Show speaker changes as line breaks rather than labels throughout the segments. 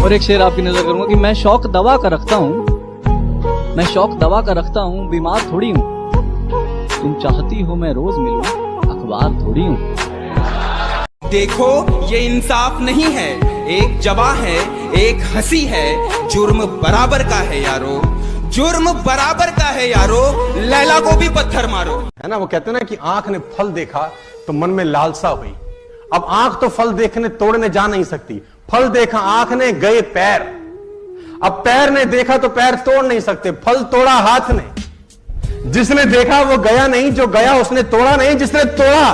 और एक शेर आपकी नजर करूंगा कि मैं शौक दवा का रखता हूँ, मैं शौक दवा का रखता हूँ, बीमार थोड़ी हूँ। तुम चाहती हो मैं रोज मिलूं, अखबार थोड़ी हूँ।
देखो ये इंसाफ नहीं है, एक जवा है एक हंसी है, जुर्म बराबर का है यारो, जुर्म बराबर का है यारो, लैला को भी पत्थर मारो।
है ना, वो कहते हैं ना कि आंख ने फल देखा तो मन में लालसा हुई। अब आंख तो फल देखने तोड़ने जा नहीं सकती, फल देखा आंख ने गए पैर, अब पैर ने देखा तो पैर तोड़ नहीं सकते, फल तोड़ा हाथ ने। जिसने देखा वो गया नहीं, जो गया उसने तोड़ा नहीं, जिसने तोड़ा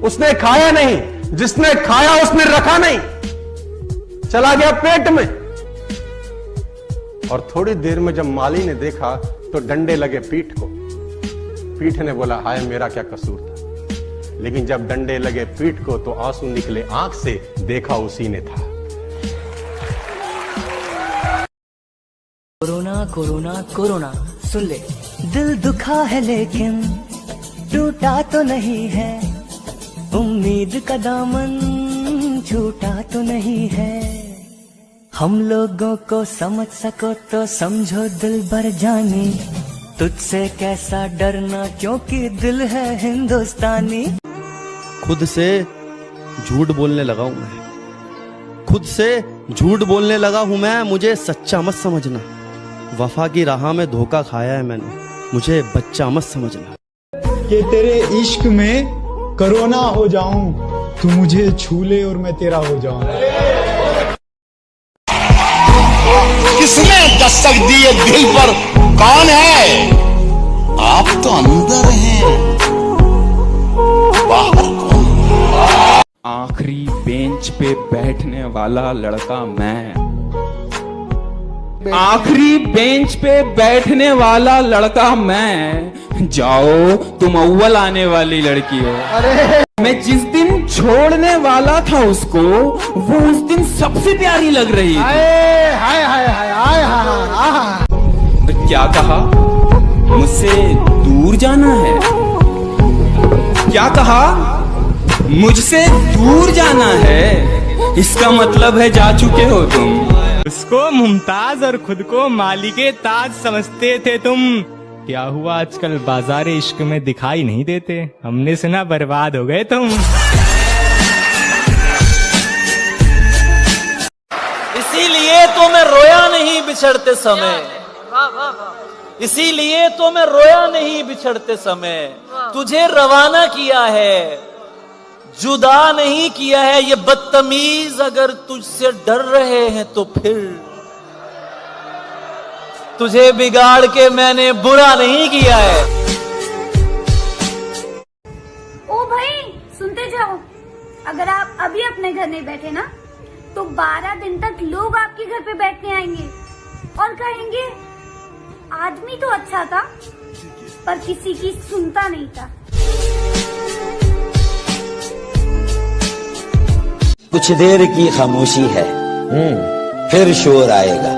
उसने खाया नहीं, जिसने खाया उसने रखा नहीं, चला गया पेट में। और थोड़ी देर में जब माली ने देखा तो डंडे लगे पीठ को। पीठ ने बोला हाय मेरा क्या कसूर था, लेकिन जब डंडे लगे पीठ को तो आंसू निकले आंख से, देखा उसी ने था।
कोरोना कोरोना कोरोना सुन ले, दिल दुखा है लेकिन टूटा तो नहीं है, उम्मीद का दामन छूटा तो नहीं है। हम लोगों को समझ सको तो समझो दिल भर जानी, तुझसे कैसा डरना क्योंकि दिल है हिंदुस्तानी।
खुद से झूठ बोलने लगा हूं मैं, खुद से झूठ बोलने लगा हूं मैं, मुझे सच्चा मत समझना। वफा की राह में धोखा खाया है मैंने, मुझे बच्चा मत समझना।
कि तेरे इश्क में कोरोना हो जाऊं, तू मुझे छू ले और मैं तेरा हो जाऊं।
किसने दस्तक दी है दिल पर, कौन है? आप तो अंदर हैं, बाहर कौन?
आखिरी बेंच पे बैठने वाला लड़का मैं, आखिरी बेंच पे बैठने वाला लड़का मैं। जाओ तुम अव्वल आने वाली लड़की हो। मैं जिस दिन छोड़ने वाला था उसको, वो उस दिन सबसे प्यारी लग रही थी।
हाय हाय हाय हाय हाय।
क्या कहा? मुझसे दूर जाना है? क्या कहा? मुझसे दूर जाना है? इसका मतलब है जा चुके हो तुम।
उसको मुमताज और खुद को मालिके ताज समझते थे तुम। क्या हुआ आजकल बाजार इश्क में दिखाई नहीं देते, हमने सुना बर्बाद हो गए तुम।
इसीलिए तो मैं रोया नहीं बिछड़ते समय, इसीलिए तो मैं रोया नहीं बिछड़ते समय, तुझे रवाना किया है, जुदा नहीं किया है। ये बदतमीज अगर तुझसे डर रहे हैं तो फिर तुझे बिगाड़ के मैंने बुरा नहीं किया है।
ओ भाई सुनते जाओ, अगर आप अभी अपने घर नहीं बैठे ना तो 12 दिन तक लोग आपके घर पे बैठने आएंगे और कहेंगे आदमी तो अच्छा था पर किसी की सुनता नहीं था।
कुछ देर की खामोशी है, फिर शोर आएगा।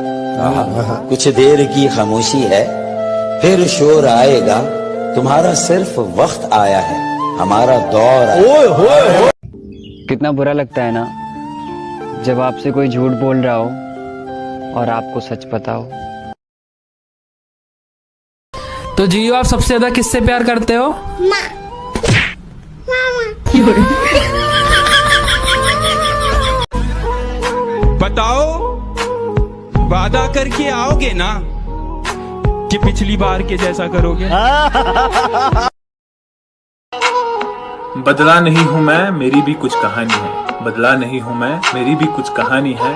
कुछ देर की खामोशी है, फिर शोर आएगा। तुम्हारा सिर्फ वक्त आया है, हमारा दौर आया।
कितना बुरा लगता है ना जब आपसे कोई झूठ बोल रहा हो और आपको सच पता हो।
तो जियो, आप सबसे ज्यादा किससे प्यार करते हो? माँ।
बताओ, वादा करके आओगे ना कि पिछली बार के जैसा करोगे?
बदला नहीं हूं मैं, मेरी भी कुछ कहानी है। बदला नहीं हूं मैं, मेरी भी कुछ कहानी है।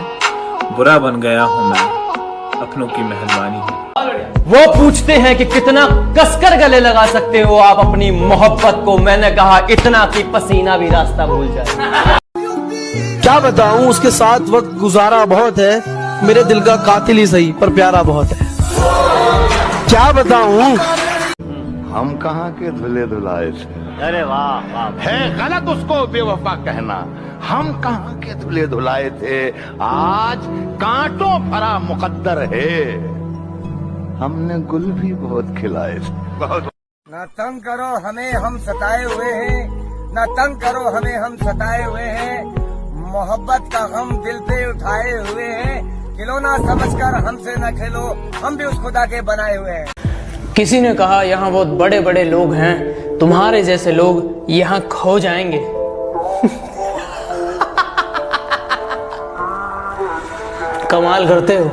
बुरा बन गया हूं मैं, अपनों की मेहरबानी है।
वो पूछते हैं कि कितना कसकर गले लगा सकते हो आप अपनी मोहब्बत को। मैंने कहा इतना कि पसीना भी रास्ता भूल जाए।
क्या बताऊं, उसके साथ वक्त गुजारा बहुत है, मेरे दिल का कातिल ही सही पर प्यारा बहुत है। क्या बताऊं,
हम कहाँ के धुले धुलाए थे।
अरे वाह वाह,
है गलत उसको बेवफा कहना। हम कहाँ के धुले धुलाए थे, आज कांटों भरा मुकद्दर है। हमने गुल भी बहुत खिलाए थे। बहुत।
न तंग करो हमें, हम सताए हुए हैं। न तंग करो हमें, हम सताए हुए हैं। मोहब्बत का गम दिल पे उठाए हुए हैं, खिलौना समझकर हमसे न खेलो, हम भी उस खुदा के बनाए हुए हैं।
किसी ने कहा यहाँ बहुत बड़े बड़े लोग हैं, तुम्हारे जैसे लोग यहाँ खो जाएंगे। कमाल करते हो,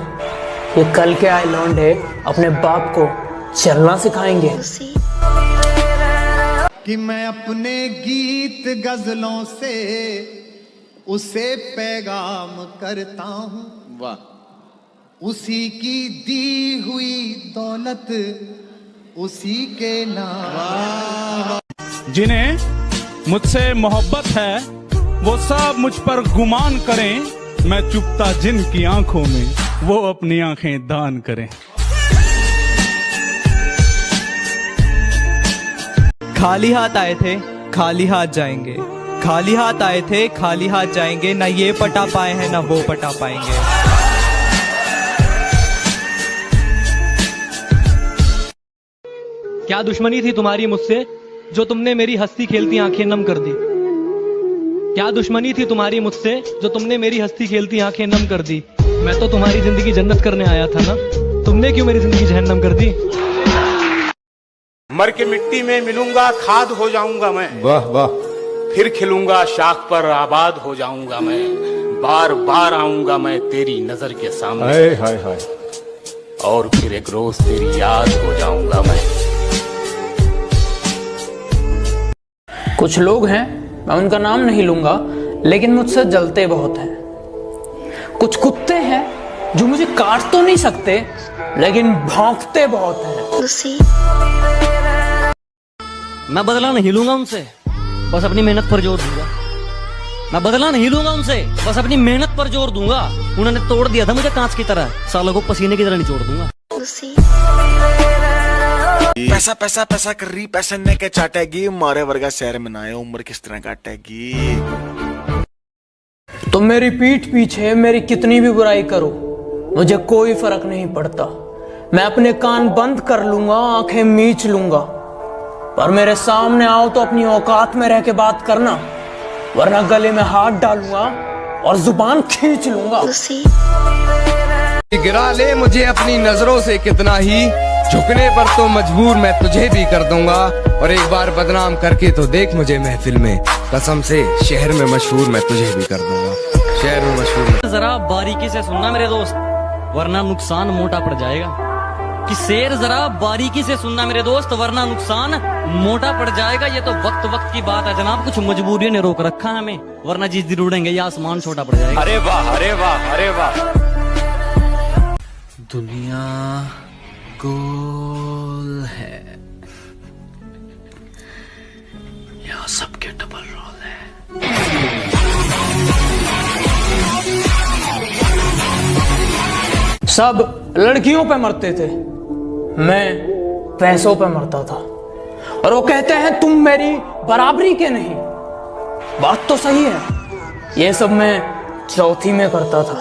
ये कल के आए लौंडे अपने बाप को चलना सिखाएंगे।
कि मैं अपने गीत गजलों से उसे पैगाम करता हूँ, वाह, उसी की दी हुई दौलत उसी के नाम।
जिन्हें मुझसे मोहब्बत है वो सब मुझ पर गुमान करें, मैं चुपता जिनकी आंखों में वो अपनी आंखें दान करें।
खाली हाथ आए थे खाली हाथ जाएंगे, खाली हाथ आए थे खाली हाथ जाएंगे, ना ये पटा पाए हैं ना वो पटा पाएंगे।
क्या दुश्मनी थी तुम्हारी मुझसे जो तुमने मेरी हंसती खेलती आंखें नम कर दी? क्या दुश्मनी थी तुम्हारी मुझसे जो तुमने मेरी हंसती खेलती आंखें नम कर दी? मैं तो तुम्हारी जिंदगी जन्नत करने आया था ना, तुमने क्यों मेरी जिंदगी जहन्नम कर दी?
मर के मिट्टी में मिलूंगा, खाद हो जाऊंगा मैं,
वाह वाह,
फिर खिलूंगा, शाख पर आबाद हो जाऊंगा मैं, बार बार आऊंगा मैं तेरी नजर के सामने,
हाय हाय हाय,
और फिर एक रोज तेरी याद हो जाऊंगा मैं।
कुछ लोग हैं, मैं उनका नाम नहीं लूंगा, लेकिन मुझसे जलते बहुत हैं। कुछ कुत्ते हैं जो मुझे काट तो नहीं सकते, लेकिन भौंकते बहुत हैं।
मैं बदला नहीं लूंगा उनसे, बस अपनी मेहनत पर जोर दूंगा। मैं बदला नहीं लूंगा उनसे, बस अपनी मेहनत पर जोर दूंगा। उन्होंने तोड़ दिया था मुझे कांच की तरह, सालों को पसीने की तरह निचोड़ दूंगा।
पैसा पैसा पैसा कर रही, पैसे ने के चाटेगी, मारे वर्गा शहर में ना उम्र किस तरह काटेगी।
तुम मेरी पीठ पीछे मेरी कितनी भी बुराई करो, मुझे कोई फर्क नहीं पड़ता। मैं अपने कान बंद कर लूंगा, आंखें मीच लूंगा, पर मेरे सामने आओ तो अपनी औकात में रह के बात करना, वरना गले में हाथ डालूंगा और जुबान खींच लूंगा।
गिरा ले मुझे अपनी नजरों से कितना ही, झुकने पर तो मजबूर मैं तुझे भी कर दूंगा, और एक बार बदनाम करके तो देख मुझे महफिल में, कसम से शहर में मशहूर मैं तुझे भी कर दूंगा, शहर में मशहूर।
जरा बारीकी से सुनना मेरे दोस्त, वरना नुकसान मोटा पड़ जाएगा। कि शेर जरा बारीकी से सुनना मेरे दोस्त, वरना नुकसान मोटा पड़ जाएगा। ये तो वक्त वक्त की बात है जनाब, कुछ मजबूरियों ने रोक रखा है हमें, वरना जिस दिन उड़ेंगे ये आसमान छोटा पड़ जाएगा।
अरे वाह अरे वाह अरे वाह।
दुनिया गोल है, यहाँ सबके डबल रोल है।
सब लड़कियों पे मरते थे, मैं पैसों पे मरता था, और वो कहते हैं तुम मेरी बराबरी के नहीं। बात तो सही है, ये सब मैं चौथी में करता था।